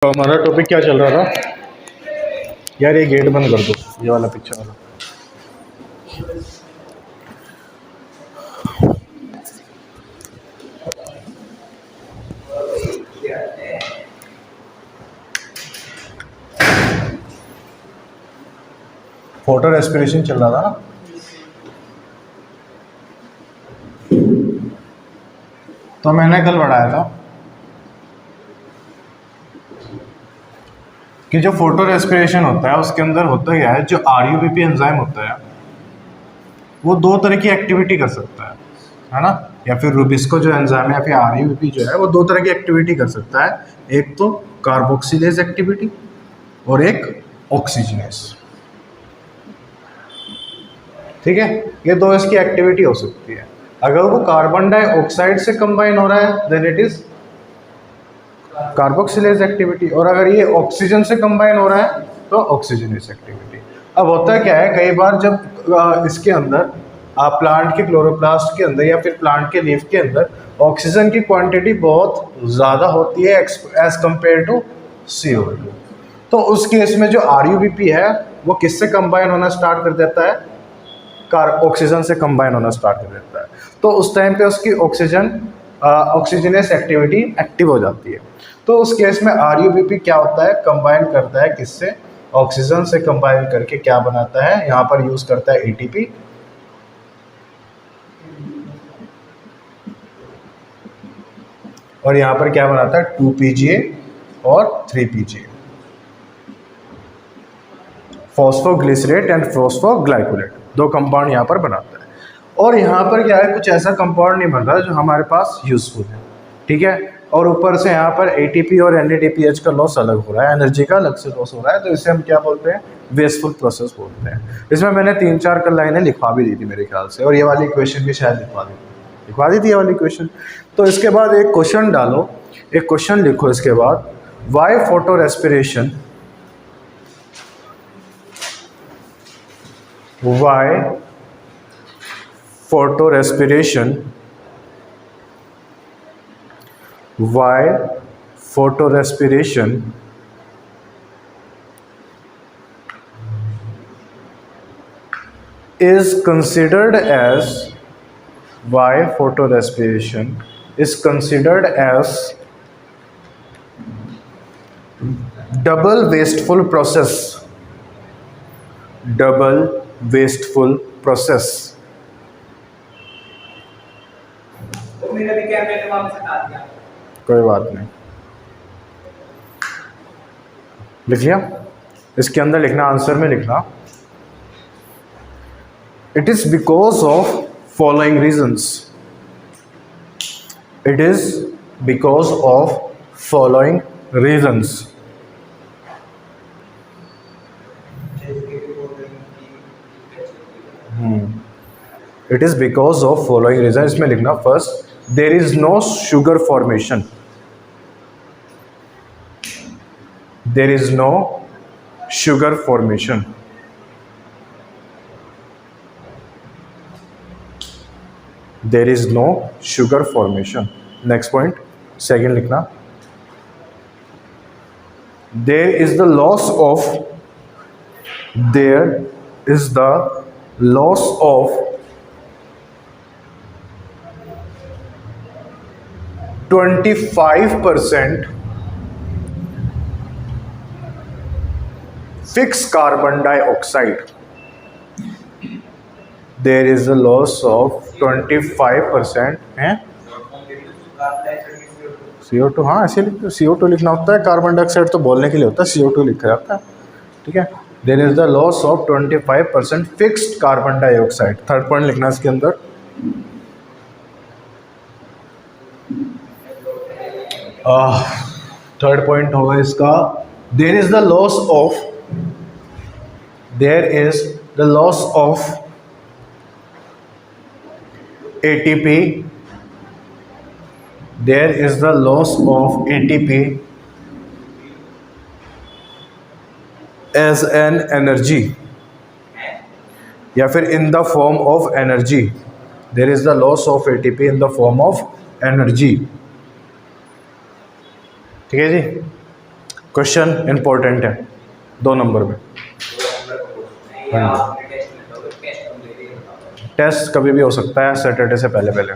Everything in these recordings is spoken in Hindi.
तो हमारा टॉपिक क्या चल रहा था यार? ये गेट बंद कर दो, ये वाला पिक्चर वाला। फोटो रेस्पिरेशन चल रहा था ना। तो मैंने कल बढ़ाया था कि जो फोटो रेस्पिरेशन होता है उसके अंदर होता क्या है, जो आरयूबीपी एंजाइम होता है वो दो तरह की एक्टिविटी कर सकता है ना। या फिर रुबिस्को जो एंजाइम है या फिर आरयूबीपी जो है वो दो तरह की एक्टिविटी कर सकता है। एक तो कार्बोक्सिलेज एक्टिविटी और एक ऑक्सीजनेस। ठीक है, ये दो इसकी एक्टिविटी हो सकती है। अगर वो कार्बन डाइऑक्साइड से कंबाइन हो रहा है then it is carboxylase activity, और अगर ये ऑक्सीजन से कंबाइन हो रहा है तो ऑक्सीजनेस एक्टिविटी। अब होता क्या है, कई बार जब इसके अंदर प्लांट के क्लोरोप्लास्ट के अंदर या फिर प्लांट के लीफ के अंदर ऑक्सीजन की क्वांटिटी बहुत ज़्यादा होती है एज कंपेयर टू CO2, तो उस केस में जो आरयूबीपी है वो किससे कंबाइन होना स्टार्ट कर देता है? ऑक्सीजन से कंबाइन होना स्टार्ट कर देता है। तो उस टाइम पे उसकी ऑक्सीजनेस एक्टिविटी एक्टिव हो जाती है। तो उस केस में आरयूबीपी क्या होता है, कंबाइन करता है किससे? ऑक्सीजन से कंबाइन करके क्या बनाता है, यहाँ पर यूज करता है एटीपी, और यहाँ पर क्या बनाता है 2PGA और 3PGA, फॉस्फोग्लिसरेट एंड फॉस्फोग्लाइकोलेट, दो कंपाउंड यहाँ पर बनाता है। और यहाँ पर क्या है, कुछ ऐसा कंपाउंड नहीं बन रहा जो हमारे पास यूजफुल है। ठीक है, और ऊपर से यहाँ पर ATP और NADPH का लॉस अलग हो रहा है, एनर्जी का अलग से लॉस हो रहा है, तो इसे हम क्या बोलते हैं? वेस्टफुल प्रोसेस बोलते हैं। इसमें मैंने 3-4 लाइनें लिखवा भी दी थी मेरे ख्याल से, और ये वाली इक्वेशन भी शायद लिखवा दी थी ये वाली इक्वेशन। तो इसके बाद एक क्वेश्चन डालो, एक क्वेश्चन लिखो इसके बाद, why photorespiration, why photorespiration is considered as double wasteful process। कोई बात नहीं, लिख लिया। इसके अंदर लिखना, आंसर में लिखना, it is because of following reasons. It is because of following reasons. It is because of following reason. इसमें लिखना, first, there is no sugar formation, there is no sugar formation, there is no sugar formation. Next point, second लिखना, there is the loss of 25% fixed carbon dioxide। There is a loss of 25% है CO2। हाँ ऐसे लिखते, CO2 लिखना होता है, कार्बन डाइऑक्साइड तो बोलने के लिए होता है, CO2 लिखा जाता है। ठीक है, there is the loss of 25% fixed carbon dioxide. Third point लिखना इसके अंदर, थर्ड पॉइंट होगा इसका, there is the loss of ATP, there is the loss of ATP as an energy, या फिर in the form of energy, there is the loss of ATP in the form of energy। ठीक है जी। क्वेश्चन इंपॉर्टेंट है 2 नंबर में। टेस्ट कभी भी हो सकता है, सैटरडे से पहले पहले।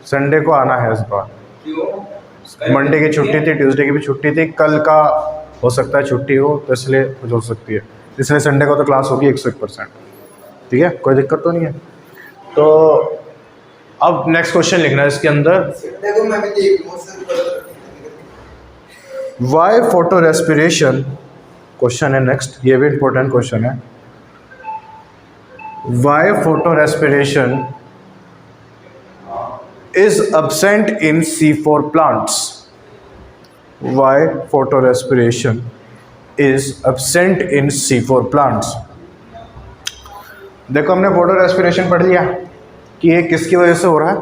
संडे को आना है इस बार। मंडे की छुट्टी थी, ट्यूसडे की भी छुट्टी थी, कल का हो सकता है छुट्टी हो, तो इसलिए कुछ हो सकती है, इसलिए संडे को तो क्लास होगी 101%। ठीक है, कोई दिक्कत तो नहीं है। तो अब नेक्स्ट क्वेश्चन लिखना है इसके अंदर, वाई फोटो रेस्पिरेशन, क्वेश्चन है नेक्स्ट, ये भी इंपॉर्टेंट क्वेश्चन है। Why photorespiration is absent in C4 plants? Why photorespiration is absent in C4 plants? देखो हमने फोटो रेस्पिरेशन पढ़ लिया कि ये किसकी वजह से हो रहा है,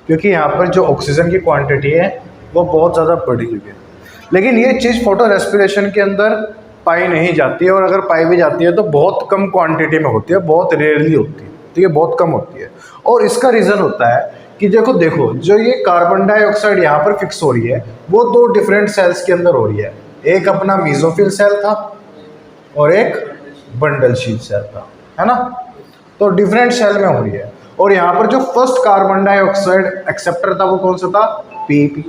क्योंकि यहाँ पर जो ऑक्सीजन की क्वांटिटी है वो बहुत ज़्यादा बढ़ी हुई है, लेकिन ये चीज़ फोटो रेस्पिरेशन के अंदर पाई नहीं जाती है, और अगर पाई भी जाती है तो बहुत कम क्वांटिटी में होती है, बहुत रेयरली होती है, ठीक है, बहुत कम होती है। और इसका रीज़न होता है कि देखो जो ये कार्बन डाइऑक्साइड यहाँ पर फिक्स हो रही है वो 2 डिफरेंट सेल्स के अंदर हो रही है, एक अपना मीजोफिल सेल था और एक बंडल शीट सेल था, है ना, तो डिफरेंट सेल में हो रही है। और यहाँ पर जो फर्स्ट कार्बन डाइऑक्साइड एक्सेप्टर था वो कौन सा था, पीपी।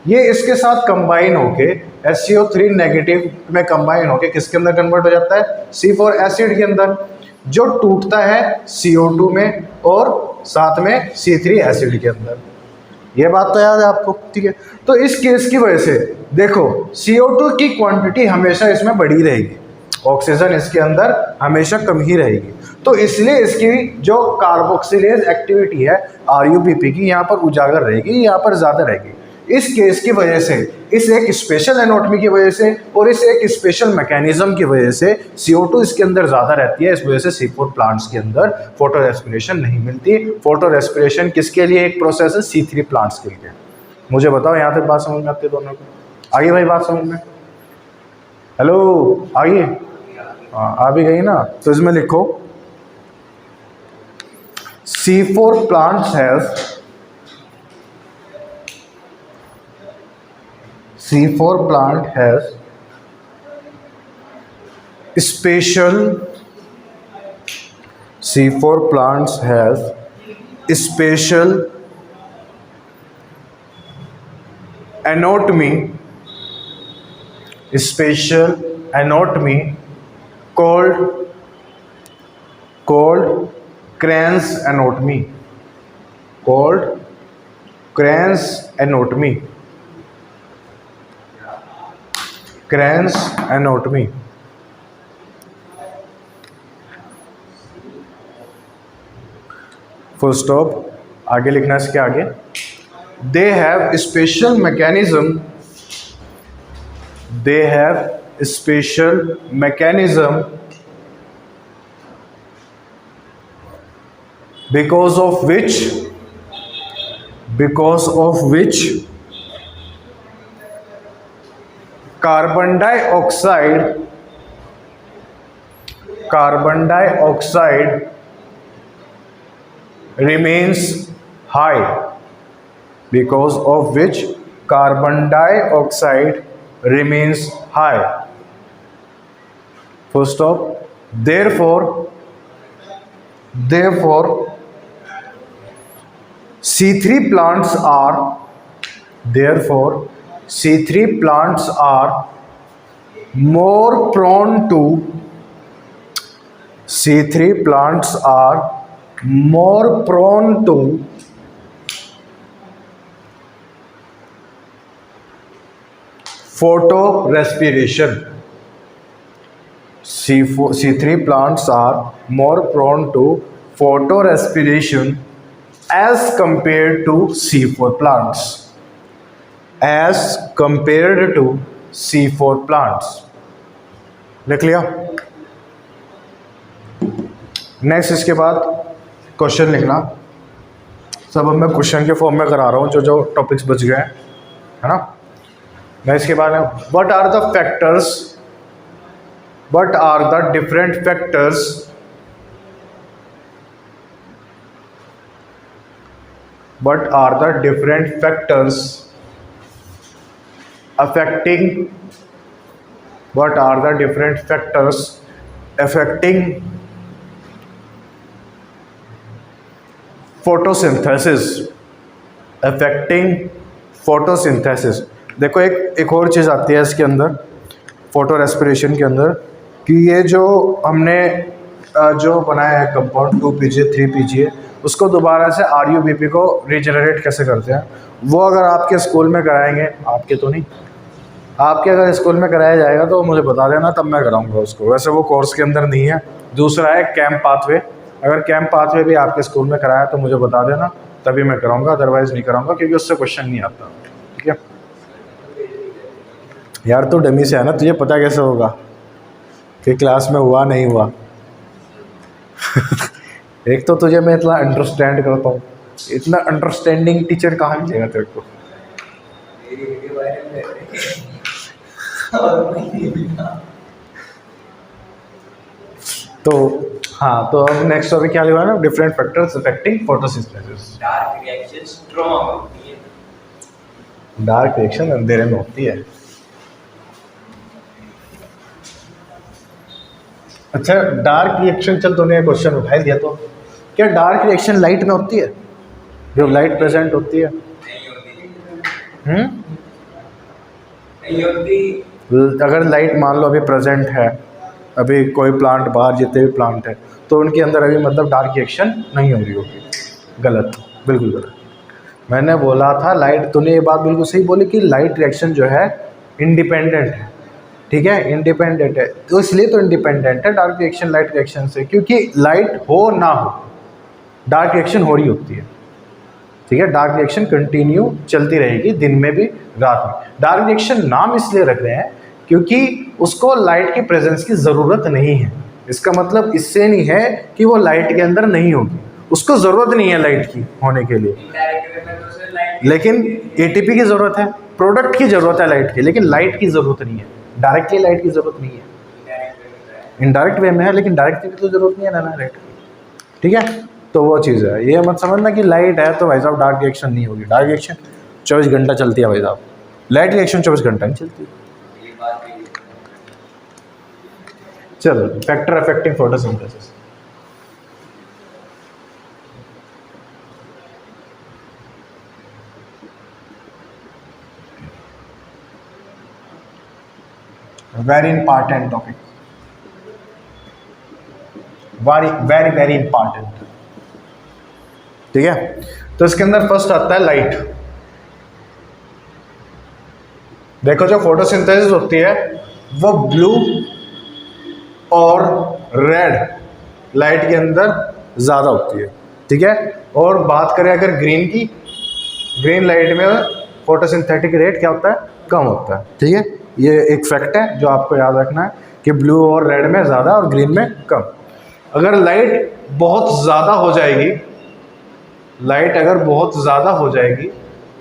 ये इसके साथ कंबाइन होके SCO3 नेगेटिव में कंबाइन होके किसके अंदर कन्वर्ट हो जाता है, C4 एसिड के अंदर, जो टूटता है CO2 में और साथ में C3 एसिड के अंदर। ये बात तो याद है आपको, ठीक है। तो इस केस की वजह से देखो CO2 की क्वांटिटी हमेशा इसमें बढ़ी रहेगी, ऑक्सीजन इसके अंदर हमेशा कम ही रहेगी, तो इसलिए इसकी जो कार्बोक्सिलेज एक्टिविटी है RUBP की यहाँ पर उजागर रहेगी, यहाँ पर ज़्यादा रहेगी। इस केस की वजह से, इस एक स्पेशल एनोटमी की वजह से और इस एक स्पेशल मैकेनिज्म की वजह से CO2 इसके अंदर ज़्यादा रहती है, इस वजह से C4 प्लांट्स के अंदर फोटो रेस्पिरेशन नहीं मिलती। फोटो रेस्पिरेशन किसके लिए एक प्रोसेस है, C3 प्लांट्स के लिए। मुझे बताओ यहाँ तक बात समझ में आती है दोनों को, आइए भाई बात समझ में, हेलो आइए, हाँ आ भी गई ना, तो इसमें लिखो C4 plants have C4 plant has special C4 plants has special anatomy called Crane's anatomy, Crane's anatomy। Full stop, आगे लिखना है इसके आगे, they have special mechanism because of which carbon dioxide remains high, because of which carbon dioxide remains high, full stop। therefore C3 plants are more prone to photorespiration। C3 plants are more prone to photorespiration as compared to C4 plants, लिख लिया। नेक्स्ट इसके बाद क्वेश्चन लिखना, सब अब मैं क्वेश्चन के फॉर्म में करा रहा हूँ, जो टॉपिक्स बच गए हैं, है ना। मैं इसके बाद में what are the different factors affecting, what are the different factors affecting photosynthesis, affecting photosynthesis। देखो एक और चीज़ आती है इसके अंदर, फोटो रेस्पिरेशन के अंदर, कि ये जो हमने जो बनाया है कंपाउंड 2PGA 3PGA, उसको दोबारा से RUBP को रिजनरेट कैसे करते हैं, वो अगर आपके स्कूल में कराएंगे, आपके तो नहीं, आपके अगर स्कूल में कराया जाएगा तो मुझे बता देना, तब मैं कराऊंगा उसको। वैसे वो कोर्स के अंदर नहीं है। दूसरा है कैंप पाथवे, अगर कैंप पाथवे भी आपके स्कूल में कराया तो मुझे बता देना, तभी मैं कराऊंगा, अदरवाइज़ नहीं कराऊंगा, क्योंकि उससे क्वेश्चन नहीं आता। ठीक है यार, तो डमी से है ना, तुझे पता कैसे होगा कि क्लास में हुआ नहीं हुआ। एक तो तुझे मैं इतना अंडरस्टैंड करता हूँ, इतना अंडरस्टैंडिंग टीचर कहाँ मिलेगा तेरे को। तो हाँ, तो अब नेक्स्ट टॉपिक क्या लिखा है ना, different factors affecting photosynthesis. Dark reaction strong होती है। डार्क रिएक्शन अंधेरे में होती है। अच्छा, डार्क रिएक्शन, चल तूने क्वेश्चन उठा दिया, तो क्या डार्क रिएक्शन लाइट में होती है, जो लाइट प्रेजेंट होती है? नहीं होती। अगर लाइट मान लो अभी प्रेजेंट है, अभी कोई प्लांट बाहर, जितने भी प्लांट है, तो उनके अंदर अभी मतलब डार्क रिएक्शन नहीं हो रही होगी। गलत, बिल्कुल गलत। मैंने बोला था लाइट, तूने ये बात बिल्कुल सही बोली कि लाइट रिएक्शन जो है इंडिपेंडेंट है। ठीक है, इंडिपेंडेंट है, तो इसलिए तो इंडिपेंडेंट है डार्क रिएक्शन लाइट रिएक्शन से, क्योंकि लाइट हो ना हो डार्क रिएक्शन हो रही होती है। ठीक है, डार्क रिएक्शन कंटिन्यू चलती रहेगी, दिन में भी रात में। डार्क रिएक्शन नाम इसलिए रख रहे हैं क्योंकि उसको लाइट की प्रेजेंस की ज़रूरत नहीं है। इसका मतलब इससे नहीं है कि वो लाइट के अंदर नहीं होगी, उसको ज़रूरत नहीं है लाइट की होने के लिए, लेकिन ATP की ज़रूरत है, प्रोडक्ट की ज़रूरत है लाइट की, लेकिन लाइट की ज़रूरत नहीं है, डायरेक्टली लाइट की ज़रूरत नहीं है। इनडायरेक्ट वे में है, लेकिन डायरेक्टली तो ज़रूरत नहीं है ना लाइट की। ठीक है, तो वो चीज़ है। ये मत समझना कि लाइट है तो भाई साहब डार्क रिएक्शन नहीं होगी। डार्क रिएक्शन 24 घंटा चलती है भाई साहब, लाइट रिएक्शन 24 घंटा नहीं चलती। चलो, factor affecting photosynthesis. Very important topic, very very important. ठीक है, तो इसके अंदर फर्स्ट आता है लाइट। देखो, जो फोटोसिंथेसिस होती है वो ब्लू और रेड लाइट के अंदर ज़्यादा होती है। ठीक है, और बात करें अगर ग्रीन की, ग्रीन लाइट में फोटोसिंथेटिक रेट क्या होता है, कम होता है। ठीक है, ये एक फैक्ट है जो आपको याद रखना है कि ब्लू और रेड में ज़्यादा और ग्रीन में कम। अगर लाइट बहुत ज़्यादा हो जाएगी, लाइट अगर बहुत ज़्यादा हो जाएगी,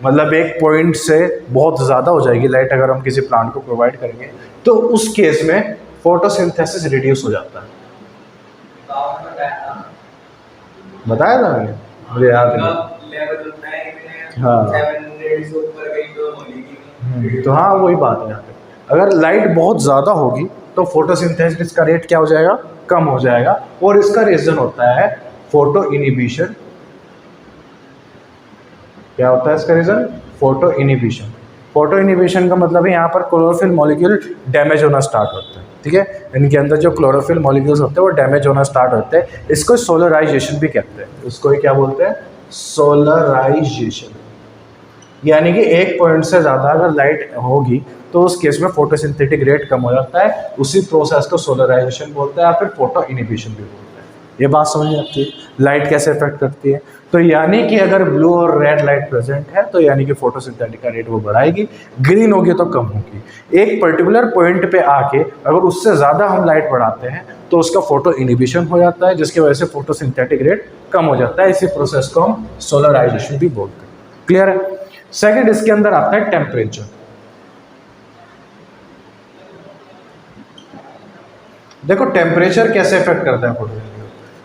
मतलब एक पॉइंट से बहुत ज़्यादा हो जाएगी लाइट, अगर हम किसी प्लांट को प्रोवाइड करेंगे, तो उस केस में फोटोसिंथेसिस रिड्यूस हो जाता है। बताया था मैंने, मुझे याद नहीं। हाँ, तो हाँ वही बात है यहाँ पे। अगर लाइट बहुत ज़्यादा होगी तो फोटोसिंथेसिस का रेट क्या हो जाएगा, कम हो जाएगा, और इसका रीज़न होता है फोटो इनिबिशन। क्या होता है इसका reason, photo inhibition. Photo inhibition का मतलब है यहाँ पर क्लोरोफिल मॉलिक्यूल डैमेज होना स्टार्ट होता है। ठीक है, इनके अंदर जो क्लोरोफिल मॉलिक्यूल्स होते हैं वो डैमेज होना स्टार्ट होते हैं। इसको सोलराइजेशन भी कहते हैं, इसको क्या बोलते हैं, सोलराइजेशन। यानी कि एक पॉइंट से ज़्यादा अगर लाइट होगी तो उस केस में फोटोसिंथेटिक रेट कम हो जाता है, उसी प्रोसेस को सोलराइजेशन बोलते हैं या फिर फोटो इनिबिशन भी बोलते हैं। ये बात समझ में आती है, लाइट कैसे इफेक्ट करती है। तो यानी कि अगर ब्लू और रेड लाइट प्रेजेंट है तो यानी कि फोटोसिंथेटिक का रेट वो बढ़ाएगी, ग्रीन होगी तो कम होगी। एक पर्टिकुलर पॉइंट पे आके अगर उससे ज़्यादा हम लाइट बढ़ाते हैं तो उसका फोटो इनिबिशन हो जाता है, जिसकी वजह से फोटोसिंथेटिक रेट कम हो जाता है। इसी प्रोसेस को हम सोलराइजेशन भी बोलते हैं। क्लियर है। सेकेंड, इसके अंदर आता है टेम्परेचर। देखो टेम्परेचर कैसे इफेक्ट करता है फोटोसिंथेसिस।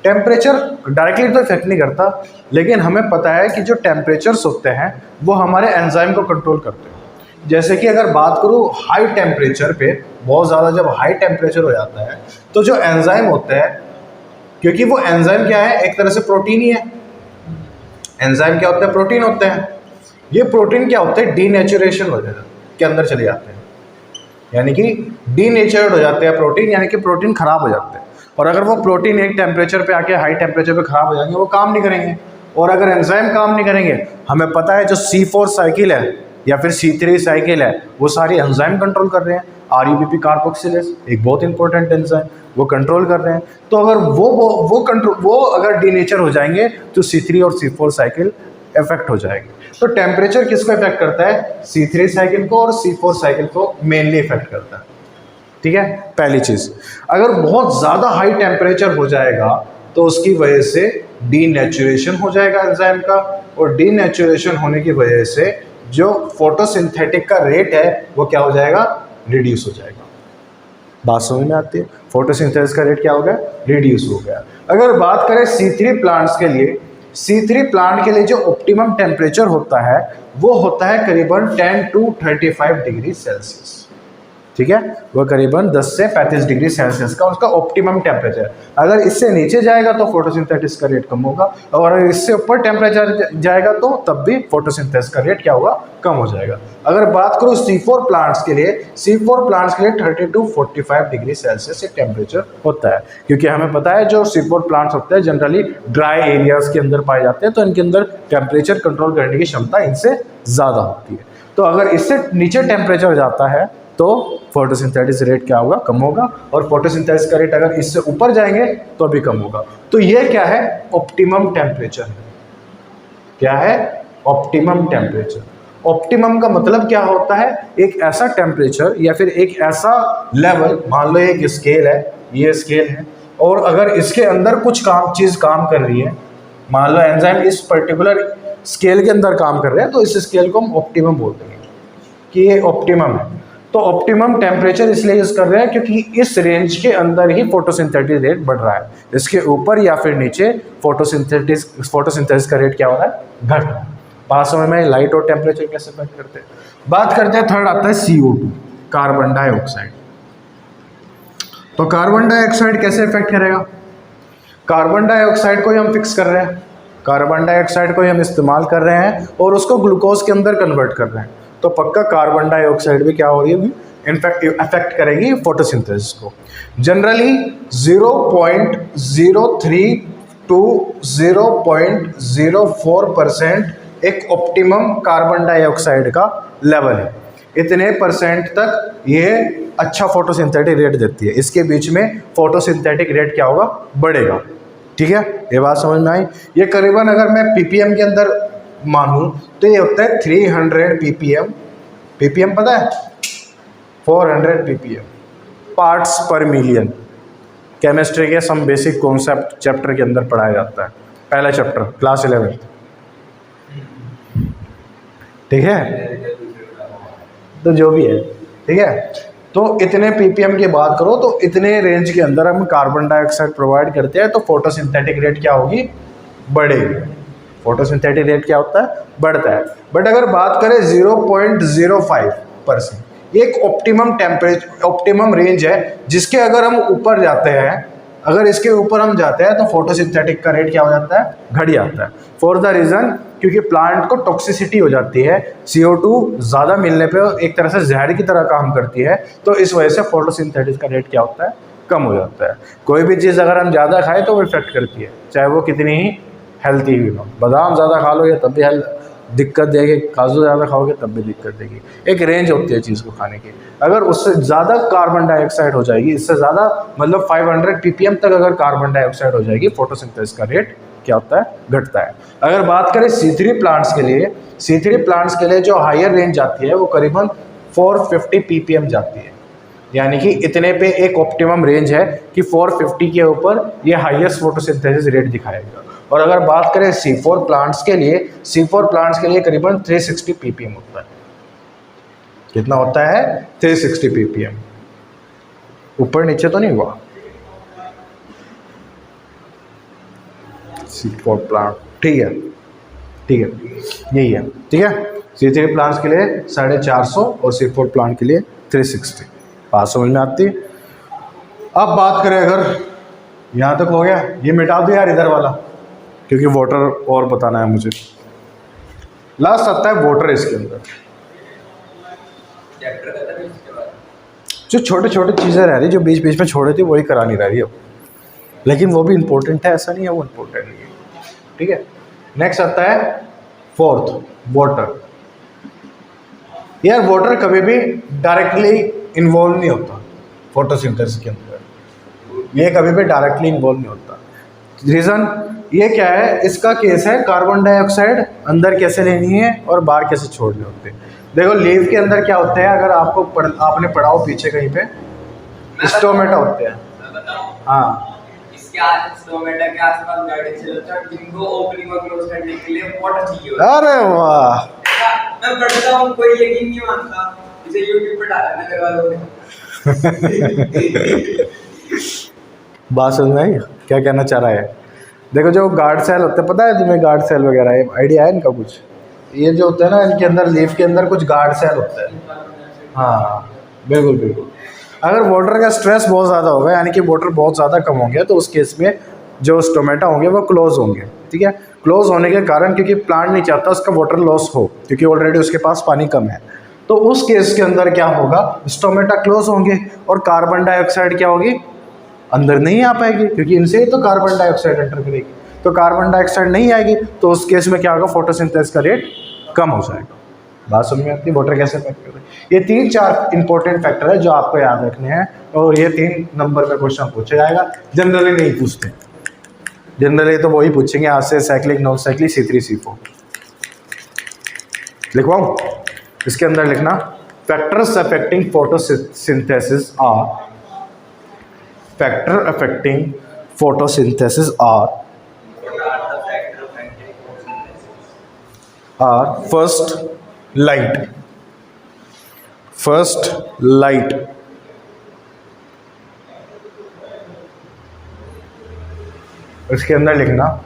टेम्परेचर डायरेक्टली तो इफेक्ट नहीं करता, लेकिन हमें पता है कि जो टेम्परेचर्स होते हैं वो हमारे एंजाइम को कंट्रोल करते हैं। जैसे कि अगर बात करूँ हाई टेम्परेचर पे, बहुत ज़्यादा जब हाई टेम्परेचर हो जाता है तो जो एंजाइम होता है, क्योंकि वो एंजाइम क्या है, एक तरह से प्रोटीन ही है। एंजाइम क्या होता है, प्रोटीन होते हैं। ये प्रोटीन क्या होते हैं, डीनेचुरेशन हो जाता है, के अंदर चले जाते हैं, यानी कि डीनेचर्ड हो जाते हैं प्रोटीन, यानी कि प्रोटीन खराब हो जाते हैं। और अगर वो प्रोटीन एक टेम्परेचर पे आके हाई टेम्परेचर पे खराब हो जाएंगे, वो काम नहीं करेंगे। और अगर एंजाइम काम नहीं करेंगे, हमें पता है जो C4 साइकिल है या फिर C3 साइकिल है, वो सारी एंजाइम कंट्रोल कर रहे हैं। RUBP कार्बोक्सिलेज एक बहुत इंपॉर्टेंट एंजाइम, वो कंट्रोल कर रहे हैं। तो अगर वो अगर डीनेचर हो जाएंगे तो C3 और C4 साइकिल इफेक्ट हो जाएगी। तो टेम्परेचर किसको इफेक्ट करता है, C3 साइकिल को और C4 साइकिल को मेनली इफेक्ट करता है। ठीक है, पहली चीज। अगर बहुत ज्यादा हाई टेम्परेचर हो जाएगा तो उसकी वजह से डीनेचुरेशन हो जाएगा एंजाइम का, और डीनेचुरेशन होने की वजह से जो फोटोसिंथेटिक का रेट है वो क्या हो जाएगा, रिड्यूस हो जाएगा। बात समझ में आती है, फोटोसिंथेसिस का रेट क्या हो गया, रिड्यूस हो गया। अगर बात करें C3 प्लांट्स के लिए, C3 प्लांट के लिए जो ऑप्टिमम टेम्परेचर होता है वो होता है करीबन 10 to 35 डिग्री सेल्सियस। ठीक है, वह करीबन 10 से 35 डिग्री सेल्सियस का उसका ऑप्टिमम टेम्परेचर। अगर इससे नीचे जाएगा तो फोटोसिंथेसिस का रेट कम होगा, और अगर इससे ऊपर टेम्परेचर जाएगा तो तब भी फोटोसिंथेसिस का रेट क्या होगा, कम हो जाएगा। अगर बात करूँ C4 प्लांट्स के लिए, C4 प्लांट्स के लिए 30 to 45 डिग्री सेल्सियस एक टेम्परेचर होता है, क्योंकि हमें पता है जो C4 प्लांट्स होते हैं जनरली ड्राई एरियाज के अंदर पाए जाते हैं, तो इनके अंदर टेम्परेचर कंट्रोल करने की क्षमता इनसे ज़्यादा होती है। तो अगर इससे नीचे टेम्परेचर जाता है तो फोटोसिंथेसिस रेट क्या होगा, कम होगा, और फोटोसिंथेसिस का रेट अगर इससे ऊपर जाएंगे तो भी कम होगा। तो ये क्या है, ऑप्टिमम टेम्परेचर है। क्या है, ऑप्टिमम टेम्परेचर। ऑप्टिमम का मतलब क्या होता है, एक ऐसा टेम्परेचर या फिर एक ऐसा लेवल, मान लो एक स्केल है, ये स्केल है, और अगर इसके अंदर कुछ चीज़ काम कर रही है, मान लो एंजाइम इस पर्टिकुलर स्केल के अंदर काम कर रहे हैं, तो इस स्केल को हम ऑप्टिमम बोलते हैं कि ये ऑप्टिमम है। तो ऑप्टिमम टेम्परेचर इसलिए यूज कर रहे हैं क्योंकि इस रेंज के अंदर ही फोटोसिंथेटिक रेट बढ़ रहा है। इसके ऊपर या फिर नीचे फोटोसिंथेसिस का रेट क्या हो रहा है, घट रहा है। बात समझ में, लाइट और टेम्परेचर कैसे इफेक्ट करते हैं। बात करते हैं, थर्ड आता है CO2, कार्बन डाइऑक्साइड। तो कार्बन डाइऑक्साइड कैसे इफेक्ट करेगा, कार्बन डाइऑक्साइड को ही हम फिक्स कर रहे हैं, कार्बन डाइऑक्साइड को ही हम इस्तेमाल कर रहे हैं और उसको ग्लूकोज के अंदर कन्वर्ट कर रहे हैं, तो पक्का कार्बन डाइऑक्साइड भी क्या हो रही है, इनफैक्ट इफेक्ट करेगी फोटोसिंथेसिस को। जनरली 0.03 to 0.04% एक ऑप्टिमम कार्बन डाइऑक्साइड का लेवल है। इतने परसेंट तक ये अच्छा फोटोसिंथेटिक रेट देती है, इसके बीच में फोटोसिंथेटिक रेट क्या होगा, बढ़ेगा। ठीक है, ये बात समझ में आई। ये करीबन अगर मैं ppm के अंदर मानूं तो ये होता है 300 ppm। ppm पता है, 400 ppm, पार्ट्स पर मिलियन। केमिस्ट्री के सम बेसिक कॉन्सेप्ट चैप्टर के अंदर पढ़ाया जाता है, पहला चैप्टर क्लास 11। ठीक है, तो जो भी है, ठीक है। तो इतने ppm की बात करो तो इतने रेंज के अंदर हम कार्बन डाइऑक्साइड प्रोवाइड करते हैं, तो फोटोसिंथेटिक रेट क्या होगी, बढ़ेगी। फोटोसिंथेटिक रेट क्या होता है, बढ़ता है। बट अगर बात करें 0.05%, एक ऑप्टिमम टेम्परेचर, ऑप्टिमम रेंज है जिसके अगर हम ऊपर जाते हैं, अगर इसके ऊपर हम जाते हैं तो फोटोसिंथेटिक का रेट क्या हो जाता है, घट जाता है। फॉर द रीज़न क्योंकि प्लांट को टॉक्सिसिटी हो जाती है, CO2 ज़्यादा मिलने पे एक तरह से जहर की तरह काम करती है, तो इस वजह से फोटोसिंथेसिस का रेट क्या होता है, कम हो जाता है। कोई भी चीज़ अगर हम ज़्यादा खाएं तो वो इफेक्ट करती है, चाहे वो कितनी ही हेल्थी भी हो। बादाम ज़्यादा खा लोगे तब भी दिक्कत देगी, काजू ज़्यादा खाओगे तब भी दिक्कत देगी। एक रेंज होती है चीज़ को खाने की। अगर उससे ज़्यादा कार्बन डाइऑक्साइड हो जाएगी, इससे ज़्यादा मतलब 500 ppm तक अगर कार्बन डाइऑक्साइड हो जाएगी, फोटोसिंथेसिस का रेट क्या होता है, घटता है। अगर बात करें C3 प्लांट्स के लिए, C3 प्लांट्स के लिए जो हायर रेंज जाती है वो करीबन 450 ppm जाती है, यानी कि इतने पे एक ऑप्टिमम रेंज है कि 450 के ऊपर ये हाईएस्ट फोटोसिंथेसिस रेट दिखाएगा। और अगर बात करें C4 प्लांट्स के लिए, C4 प्लांट्स के लिए करीबन 360 ppm होता है। कितना होता है, 360 ppm, ऊपर नीचे तो नहीं हुआ। C4 प्लांट, ठीक है, ठीक है, यही है, ठीक है। C3 प्लांट्स के लिए 450 और C4 प्लांट के लिए 360। बात समझ में आती है। अब बात करें, अगर यहाँ तक हो गया, ये मिटा दो यार इधर वाला, क्योंकि वाटर और बताना है मुझे। लास्ट आता है वाटर इसके अंदर। चैप्टर खत्म है इसके बाद। जो छोटे छोटे चीज़ें रह रही जो बीच बीच में छोड़े थी वही करा नहीं रह रही अब, लेकिन वो भी इम्पोर्टेंट है, ऐसा नहीं है वो इम्पोर्टेंट नहीं है। ठीक है, नेक्स्ट आता है फोर्थ, वाटर। यार वाटर कभी भी डायरेक्टली इन्वॉल्व नहीं होता फोटोसिंथेसिस के अंदर, ये कभी भी डायरेक्टली इन्वॉल्व नहीं होता। रीज़न ये क्या है, इसका केस है कार्बन डाइऑक्साइड अंदर कैसे लेनी है और बाहर कैसे छोड़ने होते हैं। देखो लीव के अंदर क्या होते हैं, अगर आपको आपने पढ़ा हो पीछे कहीं पे, स्टोमेटा होते हैं। मैं बताऊं, हाँ, इसके स्टोमेटा के आसपास गाड़ी चलता है, जिनको ओपनिंग और क्लोज करने के लिए वाटर चाहिए होता है। अरे वाह, मैं पढ़ता हूँ, कोई यकीन नहीं मानता, इसे यूट्यूब पे डाला ना घर वालों ने। बात समझ में आई क्या कहना चाह रहा है। देखो जो गार्ड सेल होते हैं, पता है तुम्हें गार्ड सेल वगैरह आइडिया है इनका कुछ? ये जो होता है ना, इनके अंदर लीफ के अंदर कुछ गार्ड सेल होता है। हाँ बिल्कुल बिल्कुल। अगर वाटर का स्ट्रेस बहुत ज़्यादा होगा, यानी कि वाटर बहुत ज़्यादा कम होंगे, तो उस केस में जो स्टोमेटा होंगे वो क्लोज होंगे। ठीक है, क्लोज होने के कारण, क्योंकि प्लांट नहीं चाहता उसका वाटर लॉस हो, क्योंकि ऑलरेडी उसके पास पानी कम है, तो उस केस के अंदर क्या होगा, स्टोमेटा क्लोज होंगे और कार्बन डाइऑक्साइड क्या होगी, अंदर नहीं आ पाएगी, क्योंकि इनसे ही तो कार्बन डाइऑक्साइड एंटर करेगी। तो कार्बन डाइऑक्साइड नहीं आएगी, तो उस केस में क्या होगा, फोटोसिंथेसिस का रेट कम हो जाएगा। बात समझ में आती है, वाटर कैसे इफेक्ट कर रहा है। ये 3-4 इंपॉर्टेंट फैक्टर है जो आपको याद रखने हैं, और ये 3 नंबर में क्वेश्चन पूछा जाएगा। जनरली नहीं पूछते, जनरली तो वही पूछेंगे आज से, cyclic, non cyclic, C3 C4। लिखवाऊं? इसके अंदर लिखना, factors affecting photosynthesis are, factor affecting photosynthesis are first light, इसके अंदर लिखना,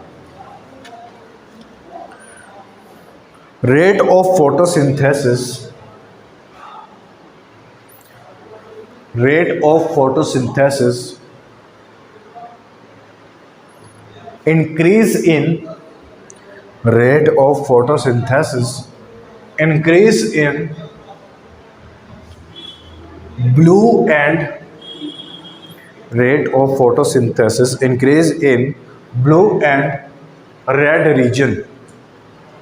rate of photosynthesis increase in blue and red region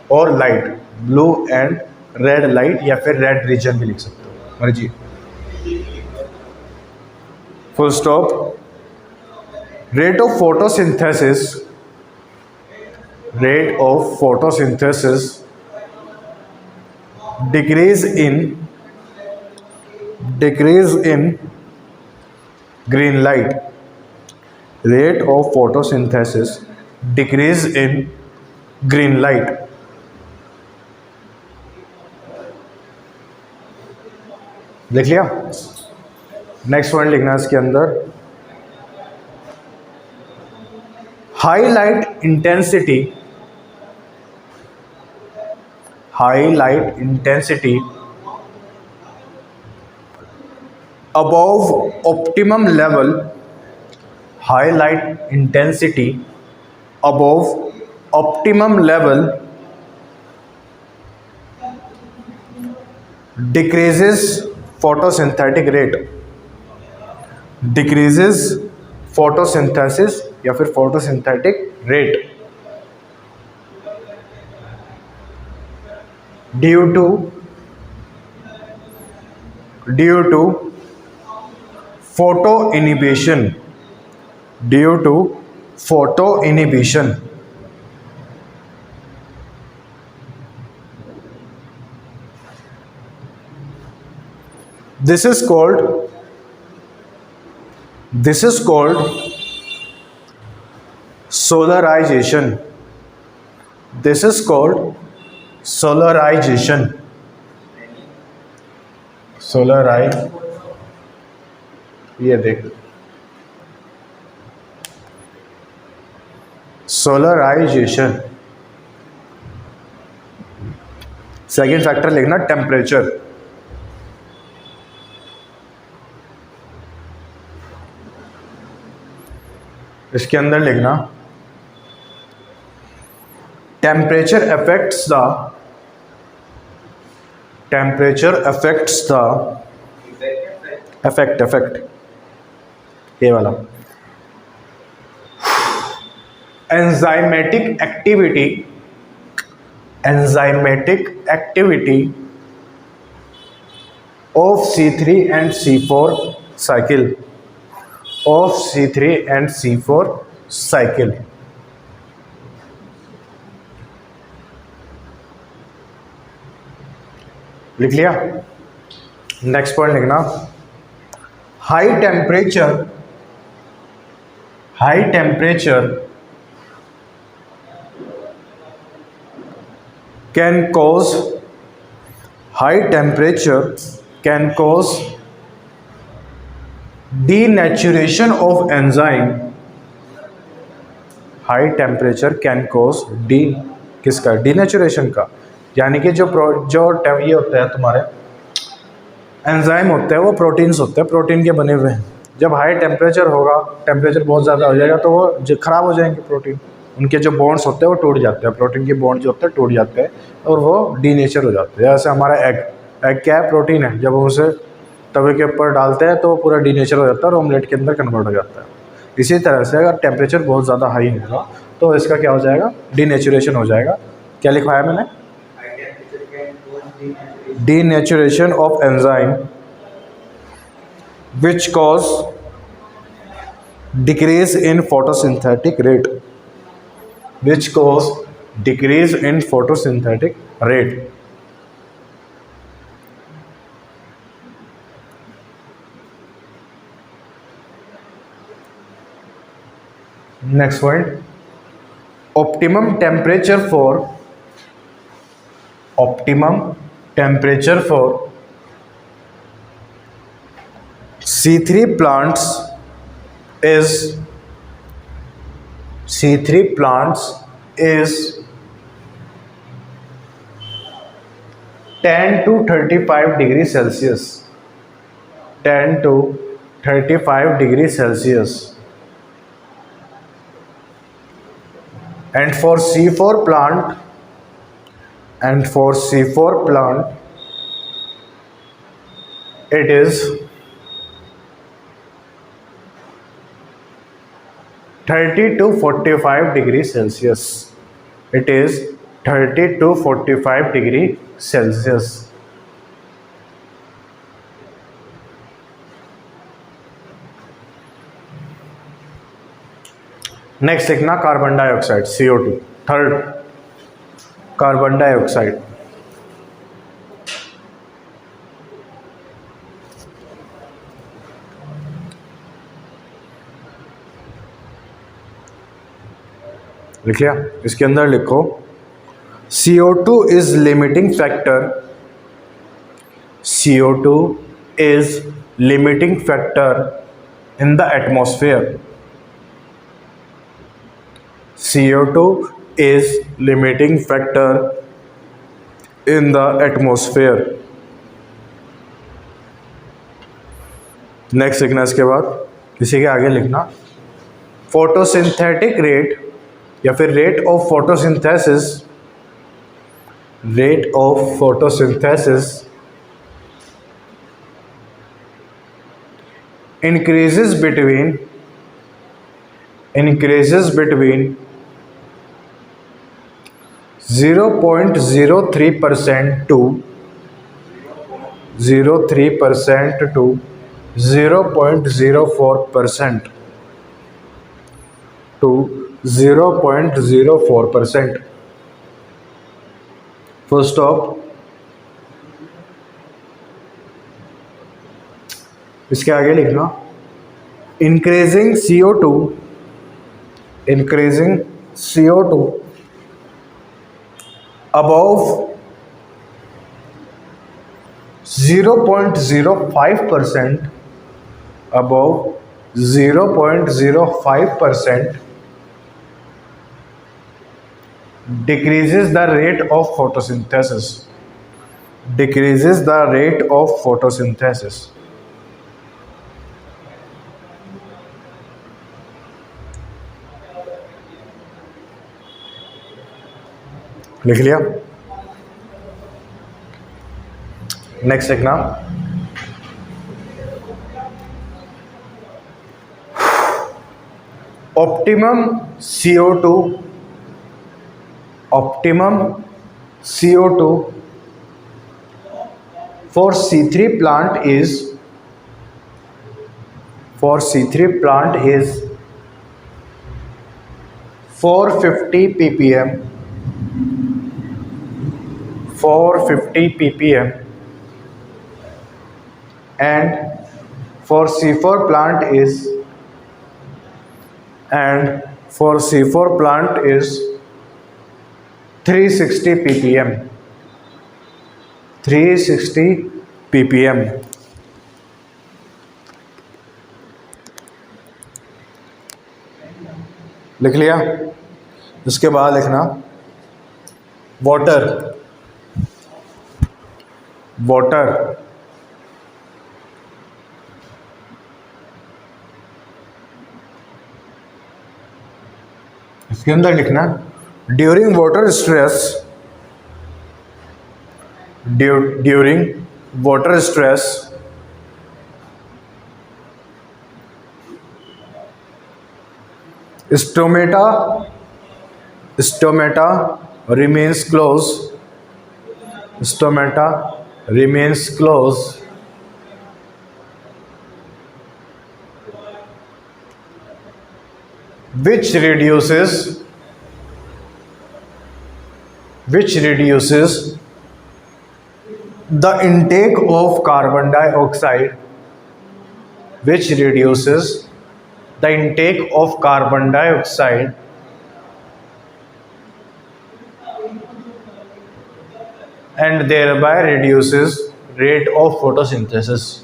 और light, blue and red light, या फिर red region भी लिख सकते हो, मर्जी। Full stop. rate of photosynthesis decrease in green light, rate of photosynthesis decrease in green light। देख लिया? नेक्स्ट वन लिखना है इसके अंदर, highlight intensity above optimum level, decreases photosynthetic rate, photosynthesis या फिर photosynthetic rate due to photoinhibition, this is called solarization, ये देख, सोलराइजेशन। सेकेंड फैक्टर लिखना टेम्परेचर। इसके अंदर लिखना टेम्परेचर अफेक्ट्स द अफेक्ट ये वाला enzymatic activity of C3 and C4 cycle लिख लिया। नेक्स्ट पॉइंट लिखना high temperature can cause denaturation of enzyme। High temperature can cause किसका डीनेचुरेशन का, यानी कि जो ये होता है तुम्हारे एंजाइम होते हैं वो प्रोटीन्स होते हैं, प्रोटीन के बने हुए हैं। जब हाई टेम्परेचर होगा, टेम्परेचर बहुत ज़्यादा हो जाएगा तो वो ख़राब हो जाएंगे प्रोटीन, उनके जो बॉन्ड्स होते हैं वो टूट जाते हैं, प्रोटीन के बॉन्ड जो होते हैं टूट जाते हैं और वो डीनेचर हो जाते हैं। जैसे हमारा एग क्या है, प्रोटीन है, जब हम उसे तवे के ऊपर डालते हैं तो वो पूरा डीनेचर हो जाता है और ऑमलेट के अंदर कन्वर्ट हो जाता है। इसी तरह से अगर टेम्परेचर बहुत ज़्यादा हाई होगा तो इसका क्या हो जाएगा, डीनेचुरेशन हो जाएगा। क्या लिखवाया मैंने, denaturation of enzyme which cause decrease in photosynthetic rate, Next point, optimum temperature for C3 plants is 10 to 35 degrees Celsius, 10 to 35 degrees Celsius, and for C4 plant it is 30 to 45 degrees Celsius. It is 30 to 45 degree Celsius. Next लिखना carbon dioxide CO2, third carbon dioxide. लिख लिया। इसके अंदर लिखो CO2 is limiting factor, CO2 is limiting factor in the atmosphere, CO2 is limiting factor in the atmosphere। Next लिखना, इसके बाद इसी के आगे लिखना फोटोसिंथेटिक रेट या फिर rate of photosynthesis increases between 0.03% to 0.04% to 0.04%। Full stop. इसके आगे लिखना increasing CO2 above 0.05%, above 0.05% decreases the rate of photosynthesis, decreases the rate of photosynthesis. लिख लिया? नेक्स्ट लिखना, optimum CO2 for C3 plant is 450 ppm 450 ppm and for C4 plant is 360 ppm 360 ppm। लिख लिया? इसके बाद लिखना वाटर इसके अंदर लिखना during water stress stomata remains closed which reduces the intake of carbon dioxide and thereby reduces rate of photosynthesis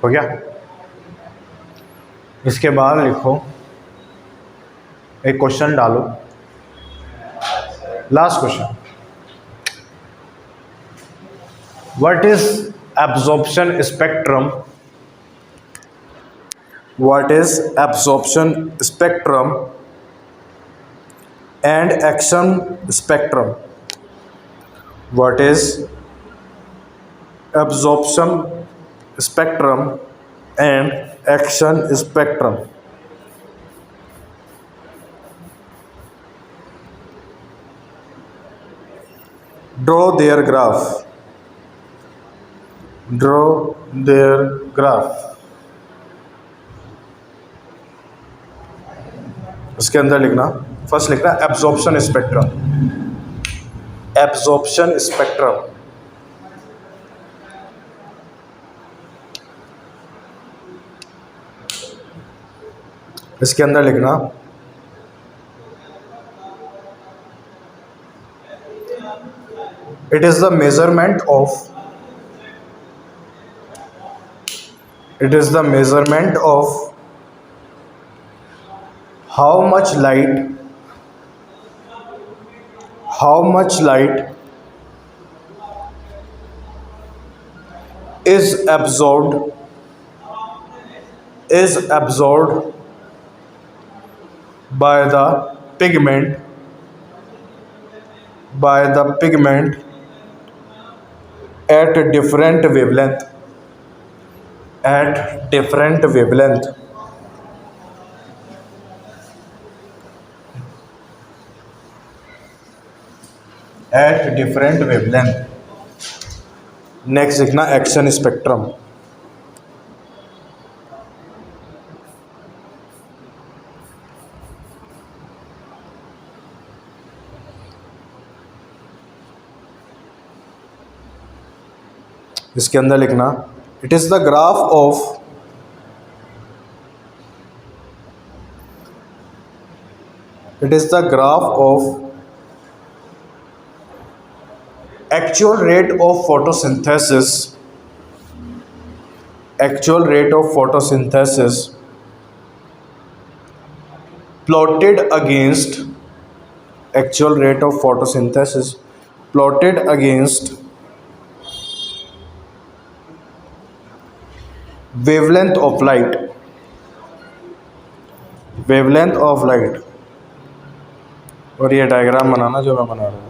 हो गया? इसके बाद लिखो, एक क्वेश्चन डालो, last question, what is absorption spectrum and action spectrum? What is absorption spectrum and action spectrum? Draw their graph. इसके अंदर लिखना, फर्स्ट लिखना एब्जॉर्प्शन स्पेक्ट्रम। इसके अंदर लिखना it is the measurement of how much light is absorbed by the pigment at different wavelength next लिखना एक्शन स्पेक्ट्रम। इसके अंदर लिखना it is the graph of it is the graph of actual rate of photosynthesis plotted against actual rate of photosynthesis plotted against wavelength of light और ये डायग्राम बनाना जो मैं बना रहा हूँ।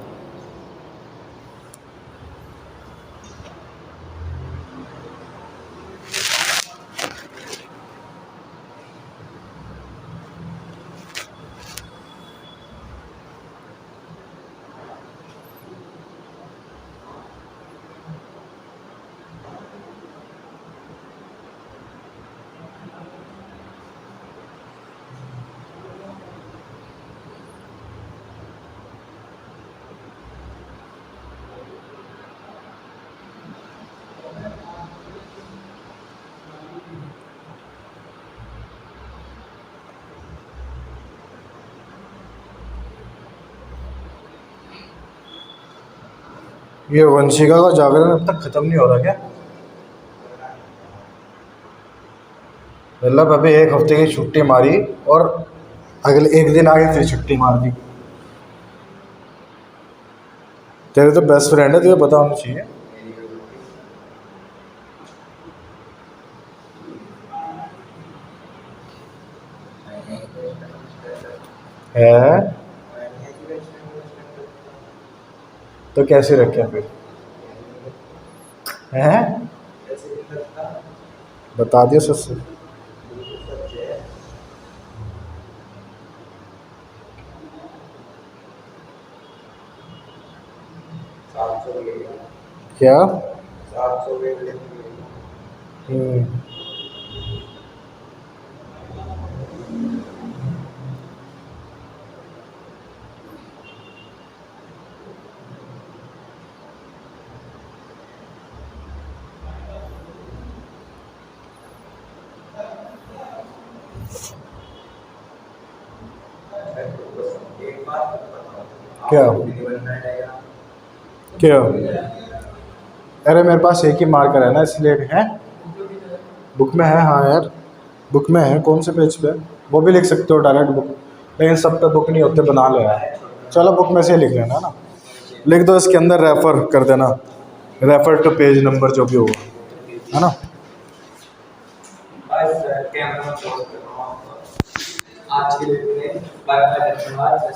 ये वंशिका का जागरण अब तक खत्म नहीं हो रहा क्या? मतलब अभी एक हफ्ते की छुट्टी मारी और अगले एक दिन आगे फिर छुट्टी मार दी। तेरे तो बेस्ट फ्रेंड है, तुझे पता होना चाहिए। है तो कैसे रखे फिर? हैं बता दियो सबसे। क्या? क्या क्या? अरे मेरे पास एक ही मार्कर है ना, इसलिए है। बुक में है, हाँ यार बुक में है। कौन से पेज पे? वो भी लिख सकते हो डायरेक्ट बुक, लेकिन सब पे बुक नहीं होते, बना लो यार। चलो बुक में से लिख लेना ना, लिख दो इसके अंदर रेफर कर देना, रेफर टू पेज नंबर जो भी होगा, है ना। आज के लिए बाय बाय, धन्यवाद।